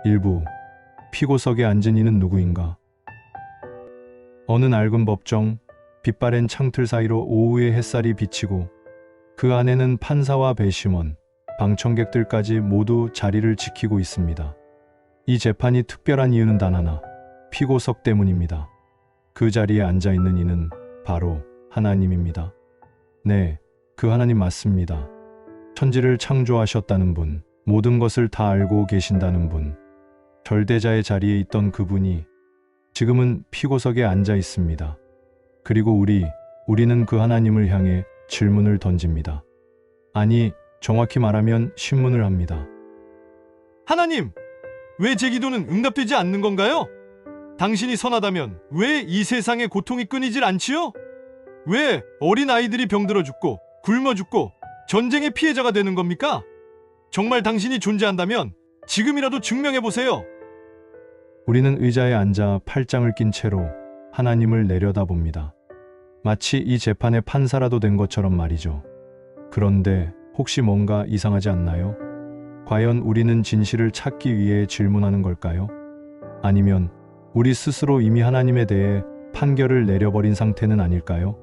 일부 피고석에 앉은 이는 누구인가? 어느 낡은 법정, 빛바랜 창틀 사이로 오후의 햇살이 비치고 그 안에는 판사와 배심원, 방청객들까지 모두 자리를 지키고 있습니다. 이 재판이 특별한 이유는 단 하나, 피고석 때문입니다. 그 자리에 앉아 있는 이는 바로 하나님입니다. 네, 그 하나님 맞습니다. 천지를 창조하셨다는 분, 모든 것을 다 알고 계신다는 분, 절대자의 자리에 있던 그분이 지금은 피고석에 앉아 있습니다. 그리고 우리는 그 하나님을 향해 질문을 던집니다. 아니, 정확히 말하면 신문을 합니다. 하나님, 왜 제 기도는 응답되지 않는 건가요? 당신이 선하다면 왜 이 세상의 고통이 끊이질 않지요? 왜 어린 아이들이 병들어 죽고 굶어 죽고 전쟁의 피해자가 되는 겁니까? 정말 당신이 존재한다면 지금이라도 증명해 보세요. 우리는 의자에 앉아 팔짱을 낀 채로 하나님을 내려다봅니다. 마치 이 재판의 판사라도 된 것처럼 말이죠. 그런데 혹시 뭔가 이상하지 않나요? 과연 우리는 진실을 찾기 위해 질문하는 걸까요? 아니면 우리 스스로 이미 하나님에 대해 판결을 내려버린 상태는 아닐까요?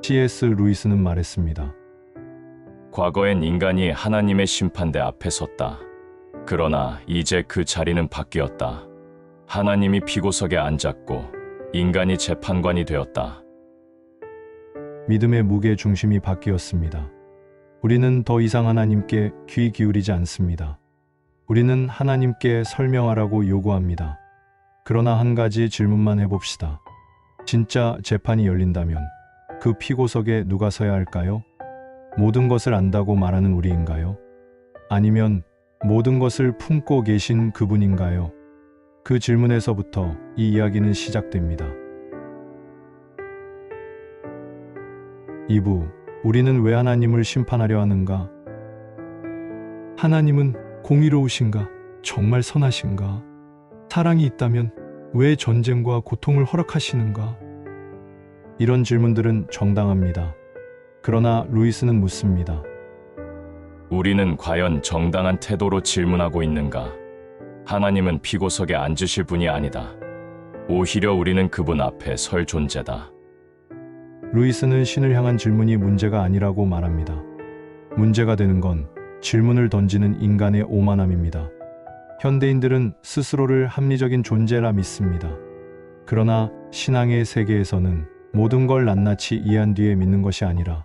C.S. 루이스는 말했습니다. 과거엔 인간이 하나님의 심판대 앞에 섰다. 그러나 이제 그 자리는 바뀌었다. 하나님이 피고석에 앉았고 인간이 재판관이 되었다. 믿음의 무게 중심이 바뀌었습니다. 우리는 더 이상 하나님께 귀 기울이지 않습니다. 우리는 하나님께 설명하라고 요구합니다. 그러나 한 가지 질문만 해봅시다. 진짜 재판이 열린다면 그 피고석에 누가 서야 할까요? 모든 것을 안다고 말하는 우리인가요? 아니면 모든 것을 품고 계신 그분인가요? 그 질문에서부터 이 이야기는 시작됩니다. 2부, 우리는 왜 하나님을 심판하려 하는가? 하나님은 공의로우신가? 정말 선하신가? 사랑이 있다면 왜 전쟁과 고통을 허락하시는가? 이런 질문들은 정당합니다. 그러나 루이스는 묻습니다. 우리는 과연 정당한 태도로 질문하고 있는가? 하나님은 피고석에 앉으실 분이 아니다. 오히려 우리는 그분 앞에 설 존재다. 루이스는 신을 향한 질문이 문제가 아니라고 말합니다. 문제가 되는 건 질문을 던지는 인간의 오만함입니다. 현대인들은 스스로를 합리적인 존재라 믿습니다. 그러나 신앙의 세계에서는 모든 걸 낱낱이 이해한 뒤에 믿는 것이 아니라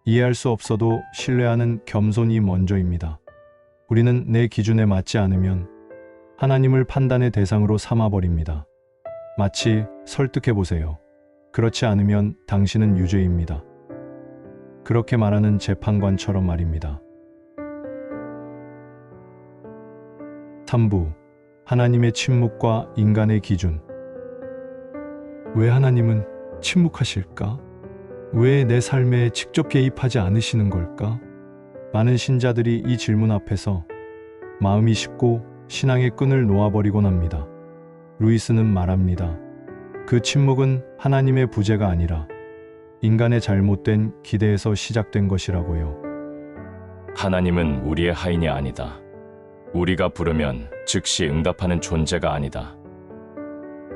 이해할 수 없어도 신뢰하는 겸손이 먼저입니다. 우리는 내 기준에 맞지 않으면 하나님을 판단의 대상으로 삼아버립니다. 마치 설득해보세요. 그렇지 않으면 당신은 유죄입니다. 그렇게 말하는 재판관처럼 말입니다. 3부, 하나님의 침묵과 인간의 기준. 왜 하나님은 침묵하실까? 왜 내 삶에 직접 개입하지 않으시는 걸까? 많은 신자들이 이 질문 앞에서 마음이 식고 신앙의 끈을 놓아버리곤 합니다. 루이스는 말합니다. 그 침묵은 하나님의 부재가 아니라 인간의 잘못된 기대에서 시작된 것이라고요. 하나님은 우리의 하인이 아니다. 우리가 부르면 즉시 응답하는 존재가 아니다.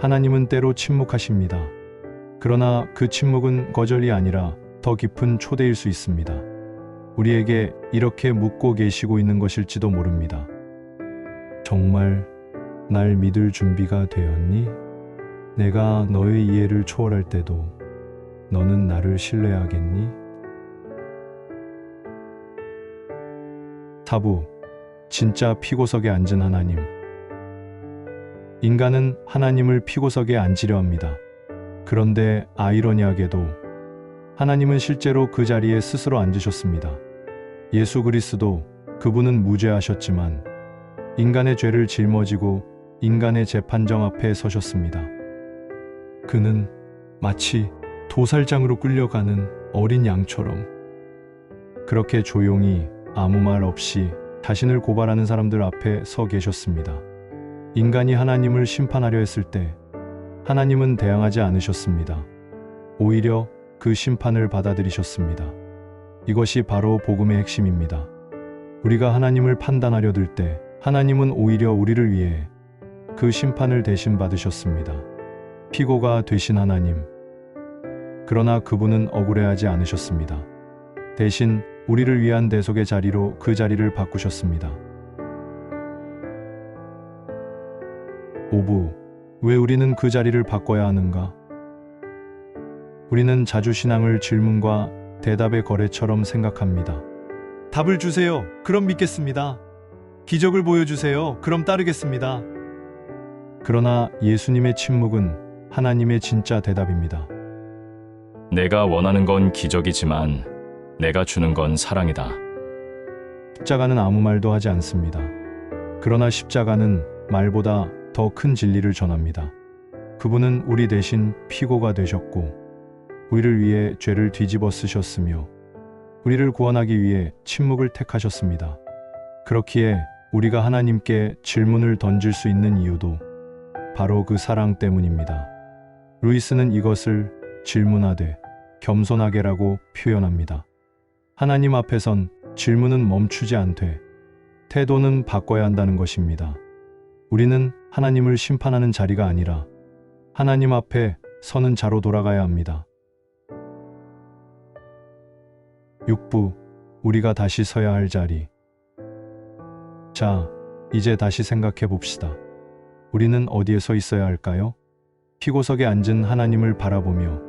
하나님은 때로 침묵하십니다. 그러나 그 침묵은 거절이 아니라 더 깊은 초대일 수 있습니다. 우리에게 이렇게 묻고 계시고 있는 것일지도 모릅니다. 정말 날 믿을 준비가 되었니? 내가 너의 이해를 초월할 때도 너는 나를 신뢰하겠니? 4부, 진짜 피고석에 앉은 하나님. 인간은 하나님을 피고석에 앉히려 합니다. 그런데 아이러니하게도 하나님은 실제로 그 자리에 스스로 앉으셨습니다. 예수 그리스도, 그분은 무죄하셨지만 인간의 죄를 짊어지고 인간의 재판정 앞에 서셨습니다. 그는 마치 도살장으로 끌려가는 어린 양처럼 그렇게 조용히 아무 말 없이 자신을 고발하는 사람들 앞에 서 계셨습니다. 인간이 하나님을 심판하려 했을 때 하나님은 대항하지 않으셨습니다. 오히려 그 심판을 받아들이셨습니다. 이것이 바로 복음의 핵심입니다. 우리가 하나님을 판단하려 들 때 하나님은 오히려 우리를 위해 그 심판을 대신 받으셨습니다. 피고가 되신 하나님. 그러나 그분은 억울해하지 않으셨습니다. 대신 우리를 위한 대속의 자리로 그 자리를 바꾸셨습니다. 5부. 왜 우리는 그 자리를 바꿔야 하는가? 우리는 자주 신앙을 질문과 대답의 거래처럼 생각합니다. 답을 주세요. 그럼 믿겠습니다. 기적을 보여주세요. 그럼 따르겠습니다. 그러나 예수님의 침묵은 하나님의 진짜 대답입니다. 내가 원하는 건 기적이지만 내가 주는 건 사랑이다. 십자가는 아무 말도 하지 않습니다. 그러나 십자가는 말보다 더 큰 진리를 전합니다. 그분은 우리 대신 피고가 되셨고 우리를 위해 죄를 뒤집어 쓰셨으며 우리를 구원하기 위해 침묵을 택하셨습니다. 그렇기에 우리가 하나님께 질문을 던질 수 있는 이유도 바로 그 사랑 때문입니다. 루이스는 이것을 질문하되 겸손하게라고 표현합니다. 하나님 앞에선 질문은 멈추지 않되 태도는 바꿔야 한다는 것입니다. 우리는 하나님을 심판하는 자리가 아니라 하나님 앞에 서는 자로 돌아가야 합니다. 6부. 우리가 다시 서야 할 자리. 자, 이제 다시 생각해 봅시다. 우리는 어디에 서 있어야 할까요? 피고석에 앉은 하나님을 바라보며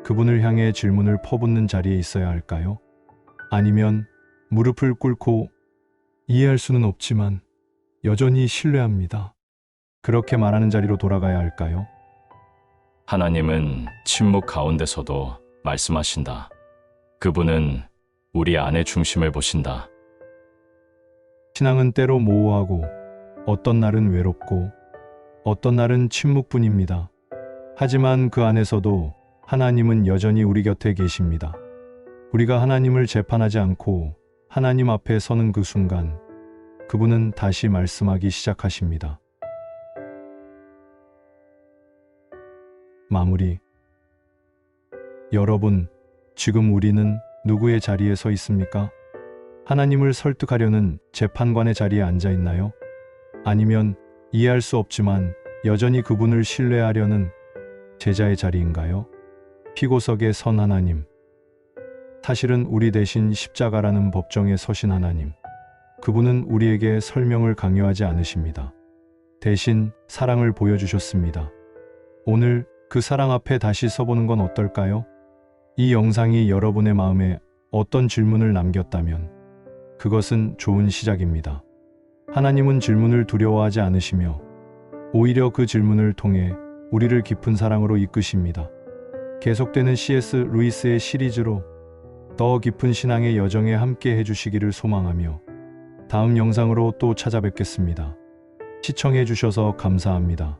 그분을 향해 질문을 퍼붓는 자리에 있어야 할까요? 아니면 무릎을 꿇고 이해할 수는 없지만 여전히 신뢰합니다. 그렇게 말하는 자리로 돌아가야 할까요? 하나님은 침묵 가운데서도 말씀하신다. 그분은 우리 안의 중심을 보신다. 신앙은 때로 모호하고 어떤 날은 외롭고 어떤 날은 침묵뿐입니다. 하지만 그 안에서도 하나님은 여전히 우리 곁에 계십니다. 우리가 하나님을 재판하지 않고 하나님 앞에 서는 그 순간 그분은 다시 말씀하기 시작하십니다. 마무리. 여러분, 지금 우리는 누구의 자리에 서 있습니까? 하나님을 설득하려는 재판관의 자리에 앉아 있나요? 아니면 이해할 수 없지만 여전히 그분을 신뢰하려는 제자의 자리인가요? 피고석에 선 하나님. 사실은 우리 대신 십자가라는 법정에 서신 하나님. 그분은 우리에게 설명을 강요하지 않으십니다. 대신 사랑을 보여주셨습니다. 오늘 그 사랑 앞에 다시 서보는 건 어떨까요? 이 영상이 여러분의 마음에 어떤 질문을 남겼다면 그것은 좋은 시작입니다. 하나님은 질문을 두려워하지 않으시며 오히려 그 질문을 통해 우리를 깊은 사랑으로 이끄십니다. 계속되는 C.S. 루이스의 시리즈로 더 깊은 신앙의 여정에 함께 해주시기를 소망하며 다음 영상으로 또 찾아뵙겠습니다. 시청해 주셔서 감사합니다.